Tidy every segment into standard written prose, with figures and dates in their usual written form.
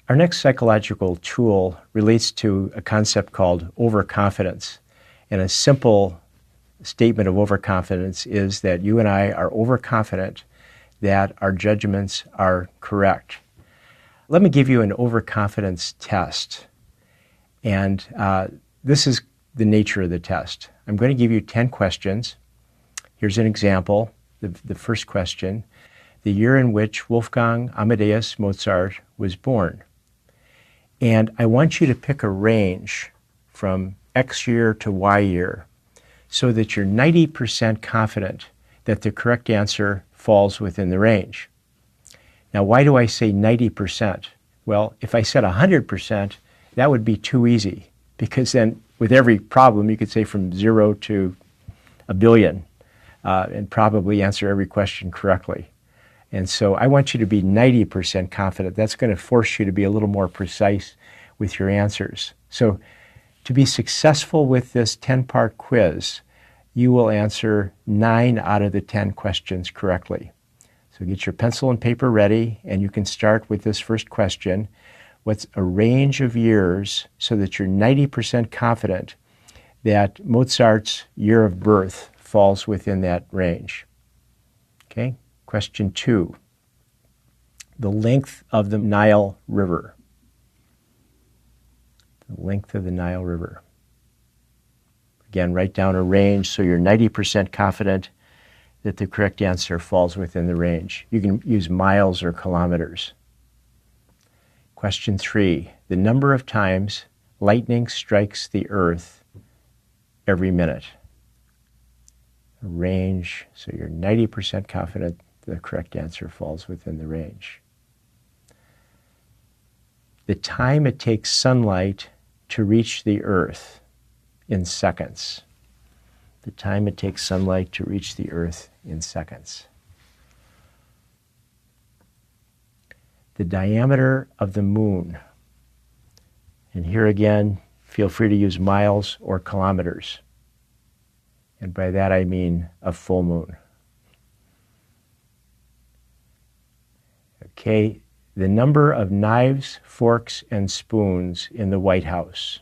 Our next psychological tool relates to a concept called overconfidence. And a simple statement of overconfidence is that you and I are overconfident that our judgments are correct. Let me give you an overconfidence test. And this is the nature of the test. I'm going to give you 10 questions. Here's an example. The first question: the year in which Wolfgang Amadeus Mozart was born. And I want you to pick a range from X year to Y year so that you're 90% confident that the correct answer falls within the range. Now, why do I say 90%? Well, if I said 100%, that would be too easy, because then with every problem you could say from 0 to a billion and probably answer every question correctly. And so I want you to be 90% confident. That's going to force you to be a little more precise with your answers. So to be successful with this 10-part quiz, you will answer 9 out of the 10 questions correctly. So get your pencil and paper ready, and you can start with this first question. What's a range of years so that you're 90% confident that Mozart's year of birth falls within that range? Okay. Question 2, the length of the Nile River. The length of the Nile River. Again, write down a range so you're 90% confident that the correct answer falls within the range. You can use miles or kilometers. Question 3, the number of times lightning strikes the earth every minute. A range so you're 90% confident the correct answer falls within the range. The time it takes sunlight to reach the earth in seconds. The time it takes sunlight to reach the earth in seconds. The diameter of the moon. And here again, feel free to use miles or kilometers. And by that I mean a full moon. Okay, the number of knives, forks, and spoons in the White House.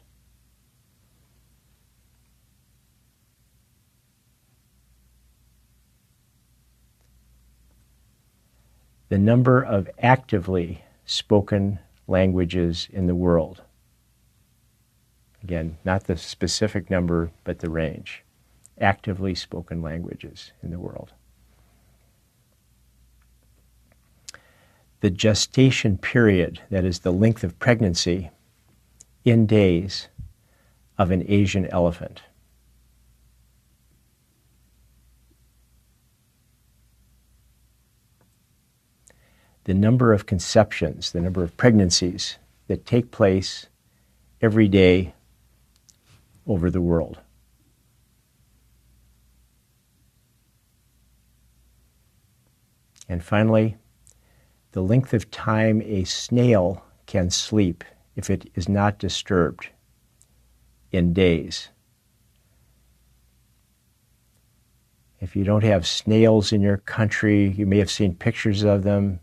The number of actively spoken languages in the world. Again, not the specific number, but the range. Actively spoken languages in the world. The gestation period, that is the length of pregnancy, in days, of an Asian elephant. The number of conceptions, the number of pregnancies that take place every day over the world. And finally, the length of time a snail can sleep if it is not disturbed in days. If you don't have snails in your country, you may have seen pictures of them.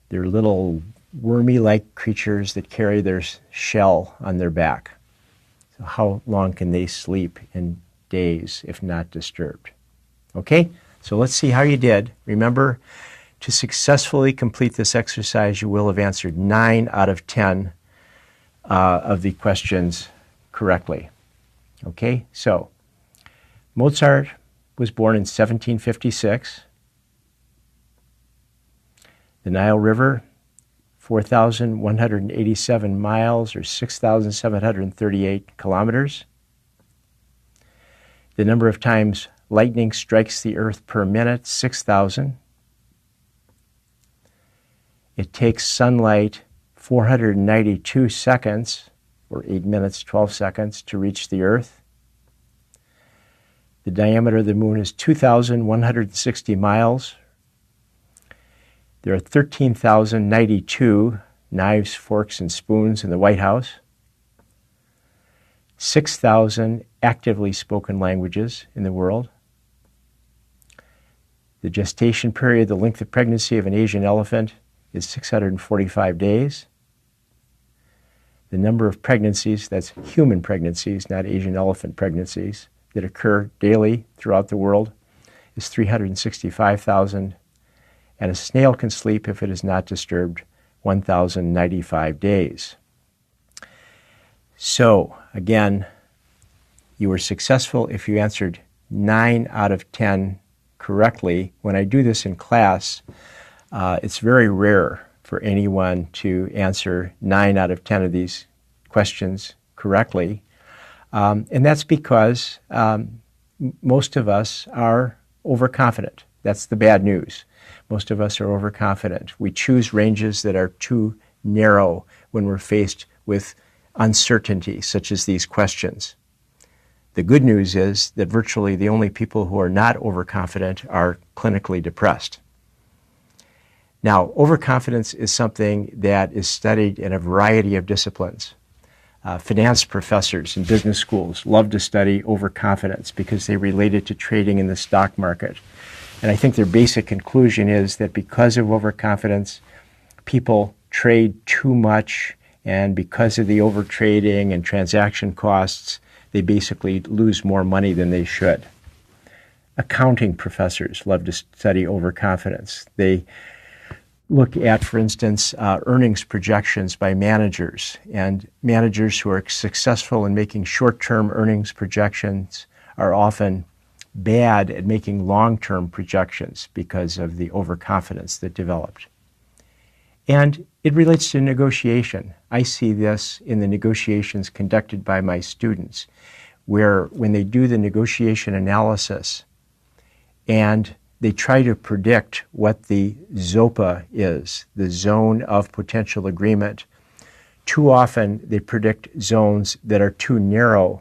They're little wormy-like creatures that carry their shell on their back. So how long can they sleep in days if not disturbed? Okay, so let's see how you did. Remember, to successfully complete this exercise, you will have answered 9 out of 10 of the questions correctly. Okay, so Mozart was born in 1756. The Nile River, 4,187 miles or 6,738 kilometers. The number of times lightning strikes the earth per minute, 6,000. It takes sunlight 492 seconds, or 8 minutes, 12 seconds, to reach the earth. The diameter of the moon is 2,160 miles. There are 13,092 knives, forks, and spoons in the White House. 6,000 actively spoken languages in the world. The gestation period, the length of pregnancy of an Asian elephant, is 645 days. The number of pregnancies, that's human pregnancies, not Asian elephant pregnancies, that occur daily throughout the world is 365,000, and a snail can sleep, if it is not disturbed, 1,095 days. So, again, you were successful if you answered 9 out of 10 correctly. When I do this in class, it's very rare for anyone to answer 9 out of 10 of these questions correctly. And that's because most of us are overconfident. That's the bad news. Most of us are overconfident. We choose ranges that are too narrow when we're faced with uncertainty, such as these questions. The good news is that virtually the only people who are not overconfident are clinically depressed. Now, overconfidence is something that is studied in a variety of disciplines. Finance professors in business schools love to study overconfidence because they relate it to trading in the stock market. And I think their basic conclusion is that because of overconfidence, people trade too much, and because of the overtrading and transaction costs, they basically lose more money than they should. Accounting professors love to study overconfidence. They look at, for instance, earnings projections by managers, and managers who are successful in making short-term earnings projections are often bad at making long-term projections because of the overconfidence that developed. And it relates to negotiation. I see this in the negotiations conducted by my students, where when they do the negotiation analysis and they try to predict what the ZOPA is, the zone of potential agreement, too often they predict zones that are too narrow,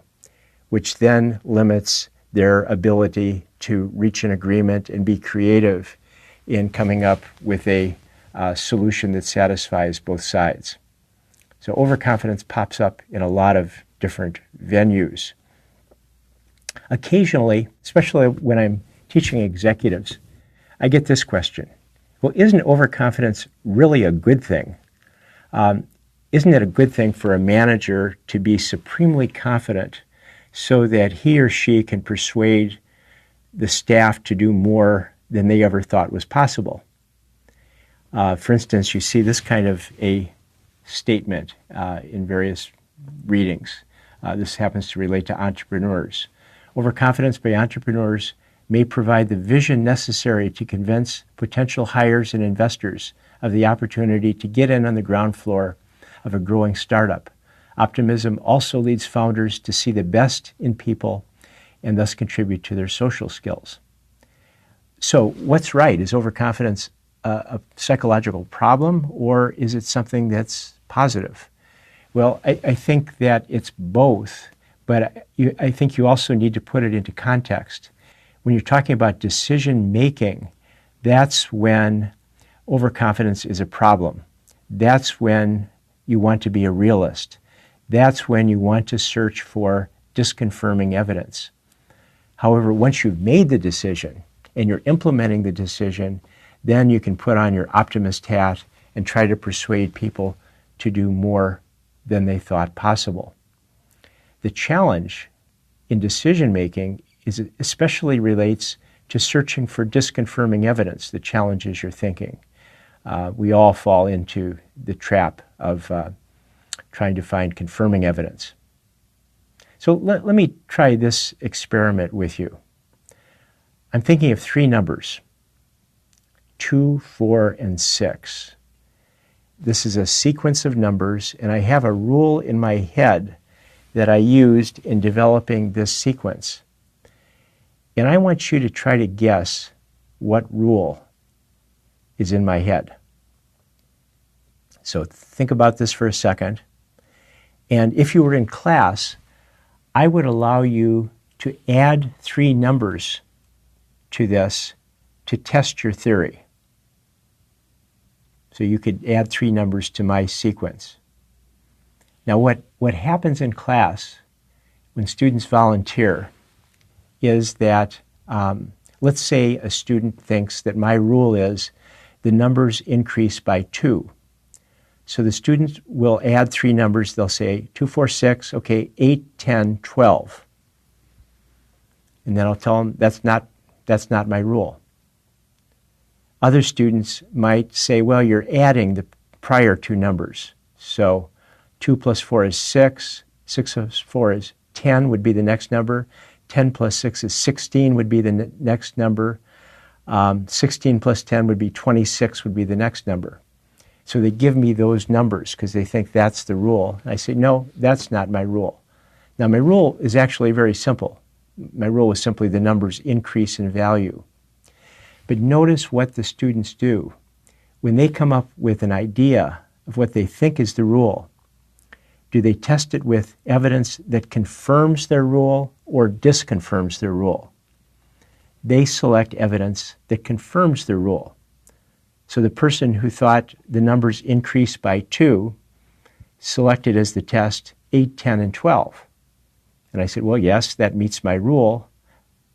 which then limits their ability to reach an agreement and be creative in coming up with a solution that satisfies both sides. So overconfidence pops up in a lot of different venues. Occasionally, especially when I'm teaching executives, I get this question. Well, isn't overconfidence really a good thing? Isn't it a good thing for a manager to be supremely confident so that he or she can persuade the staff to do more than they ever thought was possible? For instance, you see this kind of a statement in various readings. This happens to relate to entrepreneurs. Overconfidence by entrepreneurs may provide the vision necessary to convince potential hires and investors of the opportunity to get in on the ground floor of a growing startup. Optimism also leads founders to see the best in people and thus contribute to their social skills. So what's right? Is overconfidence a psychological problem, or is it something that's positive? Well, I think that it's both, but I think you also need to put it into context. When you're talking about decision making, that's when overconfidence is a problem. That's when you want to be a realist. That's when you want to search for disconfirming evidence. However, once you've made the decision and you're implementing the decision, then you can put on your optimist hat and try to persuade people to do more than they thought possible. The challenge in decision making is it especially relates to searching for disconfirming evidence that challenges your thinking. We all fall into the trap of trying to find confirming evidence. So let me try this experiment with you. I'm thinking of 3 numbers, 2, 4, and 6. This is a sequence of numbers, and I have a rule in my head that I used in developing this sequence. And I want you to try to guess what rule is in my head. So think about this for a second. And if you were in class, I would allow you to add 3 numbers to this to test your theory. So you could add 3 numbers to my sequence. Now what happens in class when students volunteer is that, let's say a student thinks that my rule is the numbers increase by 2. So the student will add three numbers. They'll say 2, 4, 6, okay, 8, 10, 12. And then I'll tell them that's not my rule. Other students might say, well, you're adding the prior two numbers. So 2 plus 4 is 6, 6 plus 4 is 10 would be the next number, 10 plus 6 is 16 would be the next number, 16 plus 10 would be 26 would be the next number. So they give me those numbers because they think that's the rule. And I say, no, that's not my rule. Now my rule is actually very simple. My rule is simply the numbers increase in value. But notice what the students do. When they come up with an idea of what they think is the rule, do they test it with evidence that confirms their rule or disconfirms their rule? They select evidence that confirms their rule. So the person who thought the numbers increase by 2 selected as the test 8, 10, and 12. And I said, well, yes, that meets my rule,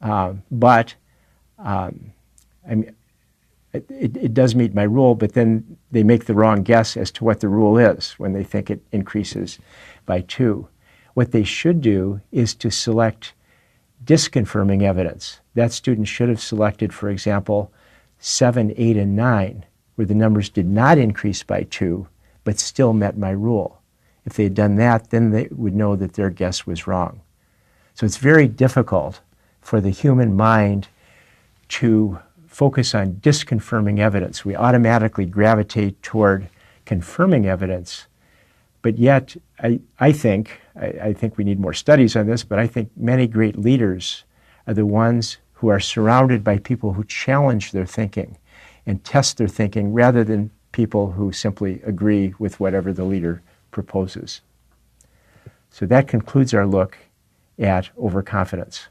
but it does meet my rule, but then they make the wrong guess as to what the rule is when they think it increases by 2. What they should do is to select disconfirming evidence. That student should have selected, for example, 7, 8, and 9, where the numbers did not increase by 2, but still met my rule. If they had done that, then they would know that their guess was wrong. So it's very difficult for the human mind to focus on disconfirming evidence. We automatically gravitate toward confirming evidence, but yet I think we need more studies on this, but I think many great leaders are the ones who are surrounded by people who challenge their thinking and test their thinking rather than people who simply agree with whatever the leader proposes. So that concludes our look at overconfidence.